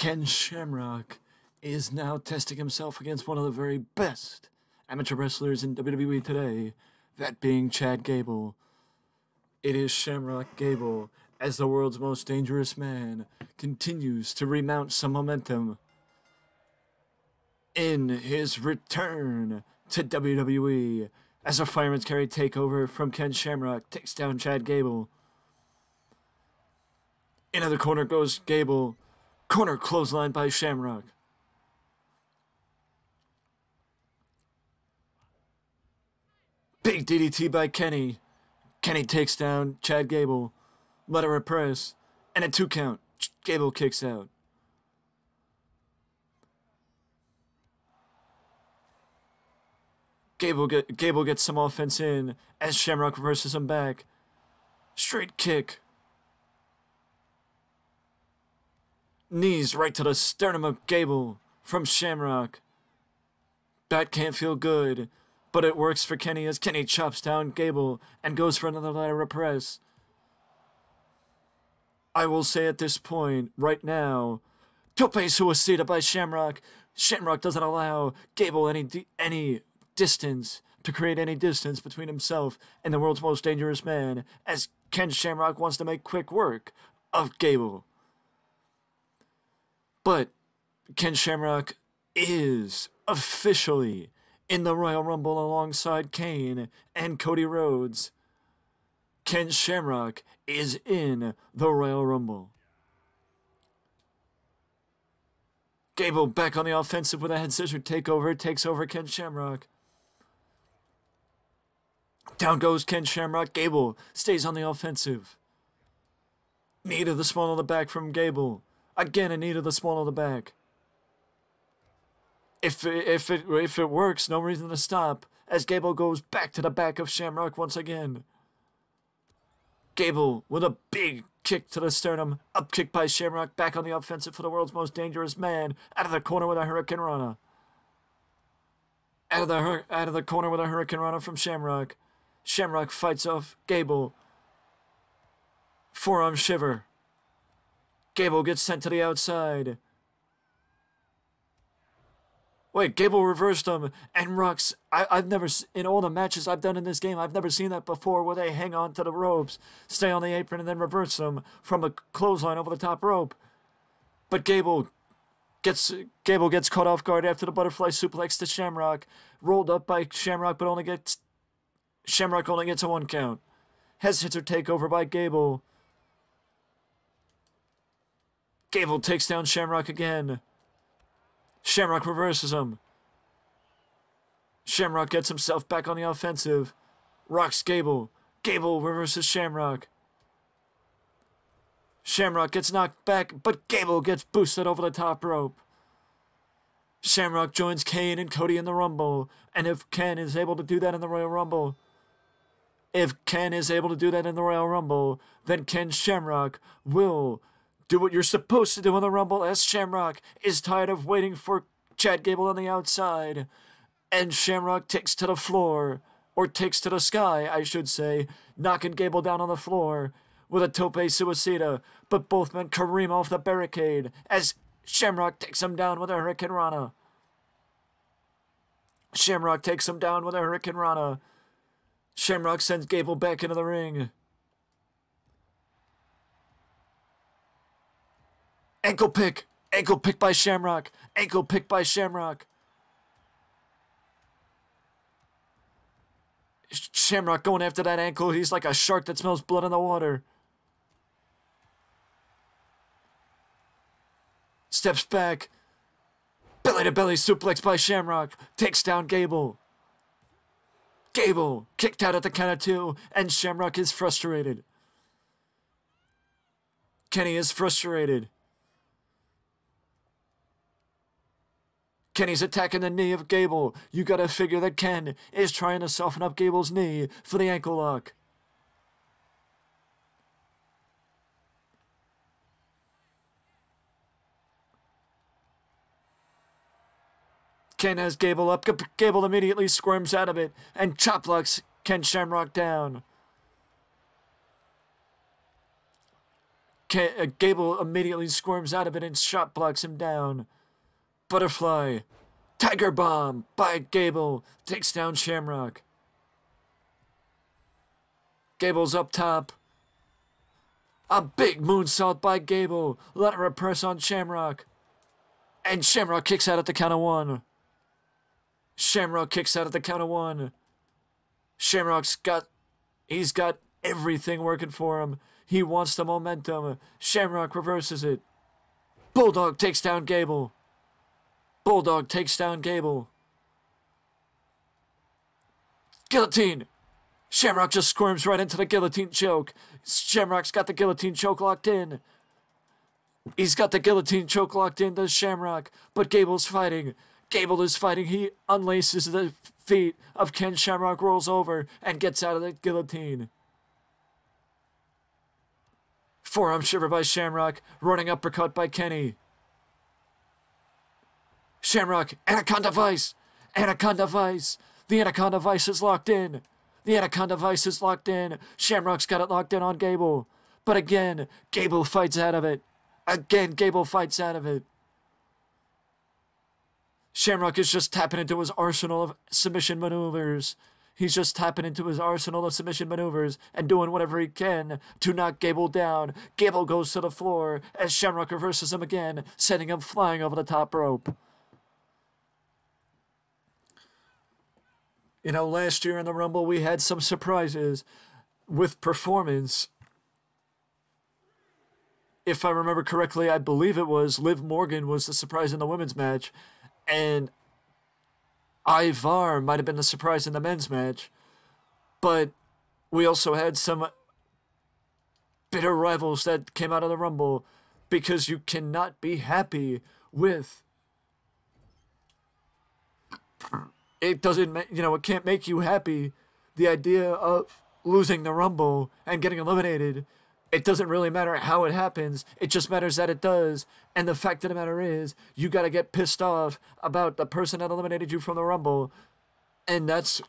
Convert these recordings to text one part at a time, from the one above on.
Ken Shamrock is now testing himself against one of the very best amateur wrestlers in WWE today, that being Chad Gable. It is Shamrock Gable, as the world's most dangerous man, continues to remount some momentum in his return to WWE as a fireman's carry takeover from Ken Shamrock takes down Chad Gable. Into the corner goes Gable. Corner clothesline by Shamrock. Big DDT by Kenny. Kenny takes down Chad Gable. Letter press. And a 2 count. Gable kicks out. Gable gets some offense in as Shamrock reverses him back. Straight kick. Knees right to the sternum of Gable from Shamrock. That can't feel good, but it works for Kenny as Kenny chops down Gable and goes for another ladder press. I will say at this point, right now, tope suicida by Shamrock. Shamrock doesn't allow Gable any distance, to create any distance between himself and the world's most dangerous man, as Ken Shamrock wants to make quick work of Gable. But Ken Shamrock is officially in the Royal Rumble alongside Kane and Cody Rhodes. Ken Shamrock is in the Royal Rumble. Gable back on the offensive with a head scissor takeover, takes over Ken Shamrock. Down goes Ken Shamrock. Gable stays on the offensive. Knee to the small of the back from Gable. Again, a knee to the small of the back. If it works, no reason to stop, as Gable goes back to the back of Shamrock once again. Gable with a big kick to the sternum. Up kick by Shamrock, back on the offensive for the world's most dangerous man. Out of the corner with a Hurricane Rana. Out of the corner with a Hurricane Rana from Shamrock. Shamrock fights off Gable. Forearm shiver. Gable gets sent to the outside. Wait, Gable reversed him and rocks. I've never, in all the matches I've done in this game, I've never seen that before, where they hang on to the ropes, stay on the apron, and then reverse them from a clothesline over the top rope. But Gable gets caught off guard after the butterfly suplex to Shamrock, rolled up by Shamrock, but Shamrock only gets a 1 count. Head scissor takeover by Gable. Gable takes down Shamrock again. Shamrock reverses him. Shamrock gets himself back on the offensive. Rocks Gable. Gable reverses Shamrock. Shamrock gets knocked back, but Gable gets boosted over the top rope. Shamrock joins Kane and Cody in the Rumble. And if Ken is able to do that in the Royal Rumble, then Ken Shamrock will do what you're supposed to do in the Rumble, as Shamrock is tired of waiting for Chad Gable on the outside. And Shamrock takes to the floor, or takes to the sky, I should say, knocking Gable down on the floor with a tope suicida. But both men careen off the barricade as Shamrock takes him down with a Hurricane Rana. Shamrock takes him down with a Hurricane Rana. Shamrock sends Gable back into the ring. Ankle pick by Shamrock. Ankle pick by Shamrock. Shamrock going after that ankle. He's like a shark that smells blood in the water. Steps back. Belly to belly suplex by Shamrock. Takes down Gable. Gable kicked out at the count of 2, and Shamrock is frustrated. Kenny is frustrated. Kenny's attacking the knee of Gable. You gotta figure that Ken is trying to soften up Gable's knee for the ankle lock. Ken has Gable up. Gable immediately squirms out of it and chop blocks Ken Shamrock down. Gable immediately squirms out of it and shot blocks him down. Butterfly. Tiger Bomb by Gable. Takes down Shamrock. Gable's up top. A big moonsault by Gable. Let her press on Shamrock. And Shamrock kicks out at the count of 1. Shamrock kicks out at the count of 1. He's got everything working for him. He wants the momentum. Shamrock reverses it. Bulldog takes down Gable. Bulldog takes down Gable. Guillotine. Shamrock just squirms right into the guillotine choke. Shamrock's got the guillotine choke locked in. He's got the guillotine choke locked in, does Shamrock. But Gable's fighting. Gable is fighting. He unlaces the feet of Ken Shamrock, rolls over, and gets out of the guillotine. Forearm shiver by Shamrock. Running uppercut by Kenny. Shamrock. Anaconda Vice. Anaconda Vice. The Anaconda Vice is locked in. The Anaconda Vice is locked in. Shamrock's got it locked in on Gable. But again, Gable fights out of it. Again, Gable fights out of it. Shamrock is just tapping into his arsenal of submission maneuvers. He's just tapping into his arsenal of submission maneuvers and doing whatever he can to knock Gable down. Gable goes to the floor as Shamrock reverses him again, sending him flying over the top rope. You know, last year in the Rumble, we had some surprises with performance. If I remember correctly, I believe it was Liv Morgan was the surprise in the women's match, and Ivar might have been the surprise in the men's match. But we also had some bitter rivals that came out of the Rumble, because you cannot be happy with... It doesn't, it can't make you happy. The idea of losing the Rumble and getting eliminated, it doesn't really matter how it happens. It just matters that it does. And the fact of the matter is, you got to get pissed off about the person that eliminated you from the Rumble. And that's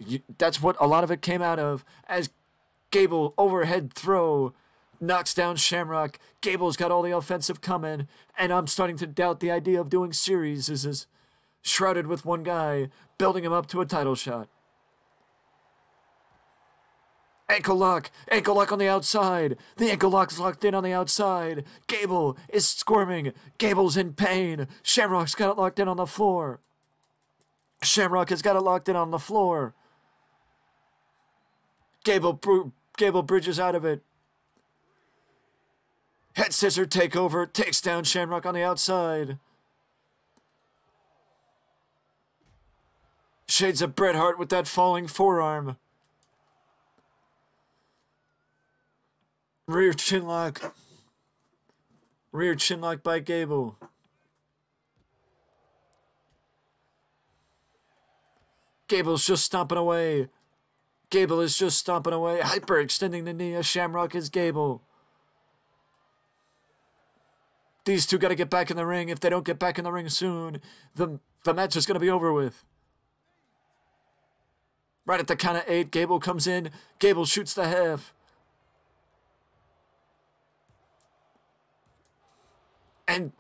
what a lot of it came out of. As Gable overhead throw knocks down Shamrock. Gable's got all the offensive coming. And I'm starting to doubt the idea of doing series is shrouded with one guy, building him up to a title shot. Ankle lock on the outside. The ankle lock is locked in on the outside. Gable is squirming. Gable's in pain. Shamrock's got it locked in on the floor. Shamrock has got it locked in on the floor. Gable bridges out of it. Head scissor takeover, takes down Shamrock on the outside. Shades of Bret Hart with that falling forearm. Rear chinlock. Rear chinlock by Gable. Gable's just stomping away. Gable is just stomping away. Hyperextending the knee as Shamrock is Gable. These two got to get back in the ring. If they don't get back in the ring soon, the match is going to be over with. Right at the count of 8, Gable comes in. Gable shoots the half. And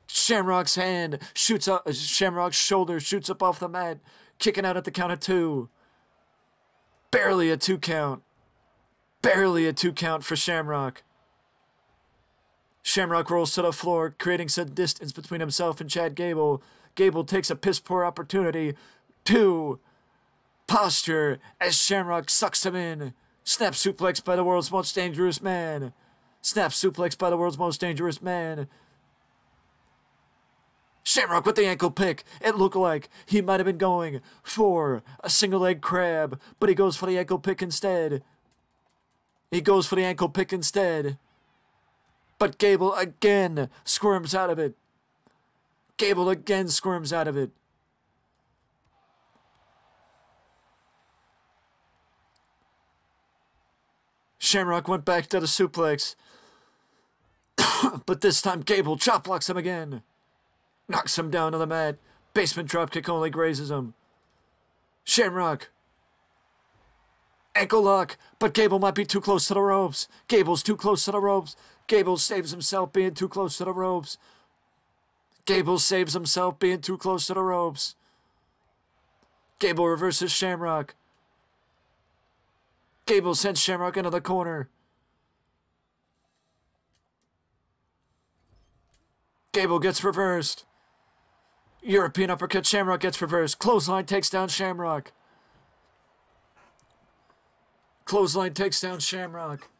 Shamrock's hand shoots up. Shamrock's shoulder shoots up off the mat, kicking out at the count of 2. Barely a 2 count. Barely a 2 count for Shamrock. Shamrock rolls to the floor, creating some distance between himself and Chad Gable. Gable takes a piss-poor opportunity to posture as Shamrock sucks him in. Snap suplex by the world's most dangerous man. Snap suplex by the world's most dangerous man. Shamrock with the ankle pick. It looked like he might have been going for a single leg crab, but he goes for the ankle pick instead. He goes for the ankle pick instead. But Gable again squirms out of it. Gable again squirms out of it. Shamrock went back to the suplex. But this time Gable chop blocks him again. Knocks him down to the mat. Basement dropkick only grazes him. Shamrock. Ankle lock, but Gable might be too close to the ropes. Gable's too close to the ropes. Gable saves himself being too close to the ropes. Gable saves himself being too close to the ropes. Gable reverses Shamrock. Gable sends Shamrock into the corner. Gable gets reversed. European uppercut, Shamrock gets reversed. Clothesline takes down Shamrock. Clothesline takes down Shamrock.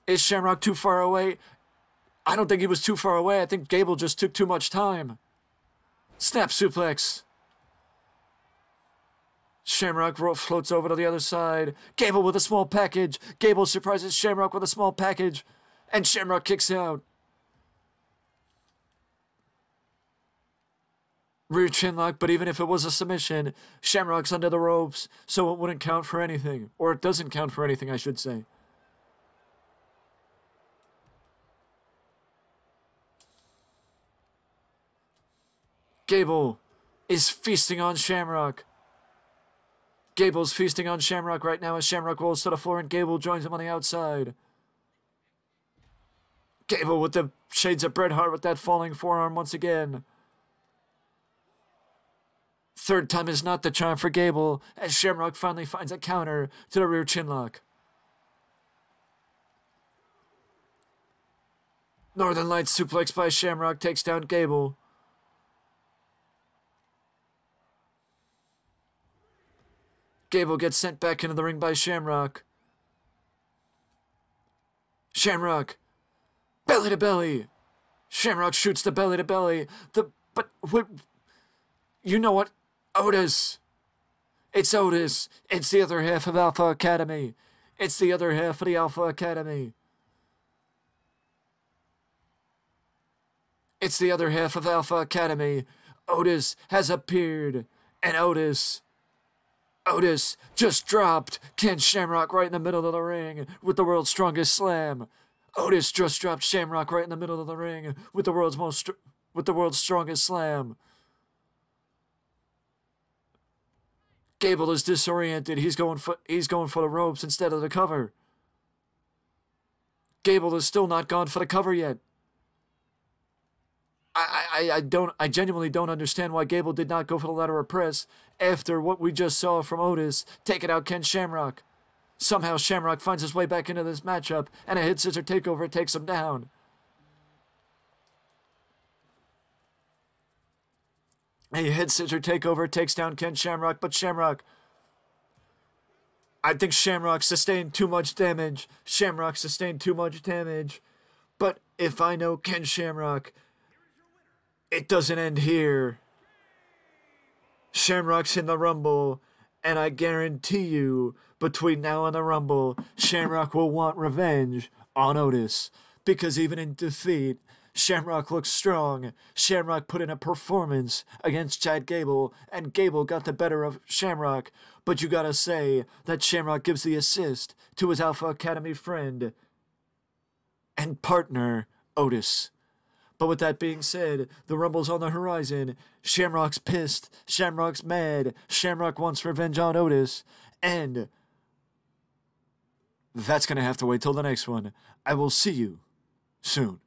Is Shamrock too far away? I don't think he was too far away. I think Gable just took too much time. Snap suplex. Shamrock floats over to the other side. Gable with a small package. Gable surprises Shamrock with a small package. And Shamrock kicks out. Rear chin lock, but even if it was a submission, Shamrock's under the ropes, so it wouldn't count for anything. Or it doesn't count for anything, I should say. Gable is feasting on Shamrock. Gable's feasting on Shamrock right now as Shamrock rolls to the floor and Gable joins him on the outside. Gable with the shades of Bret Hart with that falling forearm once again. Third time is not the charm for Gable as Shamrock finally finds a counter to the rear chinlock. Northern Lights suplex by Shamrock takes down Gable. Gable gets sent back into the ring by Shamrock. Shamrock, belly to belly. Shamrock shoots the belly to belly. You know what? Otis. It's Otis. It's the other half of Alpha Academy. It's the other half of the Alpha Academy. It's the other half of Alpha Academy. Otis has appeared. And Otis just dropped Ken Shamrock right in the middle of the ring with the world's strongest slam. Otis just dropped Shamrock right in the middle of the ring with the world's strongest slam. Gable is disoriented. He's going for the ropes instead of the cover. Gable has still not gone for the cover yet. I genuinely don't understand why Gable did not go for the lateral press after what we just saw from Otis taking out Ken Shamrock. Somehow Shamrock finds his way back into this matchup and a hit scissor takeover takes him down. A hit scissor takeover takes down Ken Shamrock, but I think Shamrock sustained too much damage. But if I know Ken Shamrock, it doesn't end here. Shamrock's in the Rumble, and I guarantee you, between now and the Rumble, Shamrock will want revenge on Otis. Because even in defeat, Shamrock looks strong. Shamrock put in a performance against Chad Gable, and Gable got the better of Shamrock. But you gotta say that Shamrock gives the assist to his Alpha Academy friend and partner, Otis. But with that being said, the Rumble's on the horizon. Shamrock's pissed. Shamrock's mad. Shamrock wants revenge on Otis. And that's gonna have to wait till the next one. I will see you soon.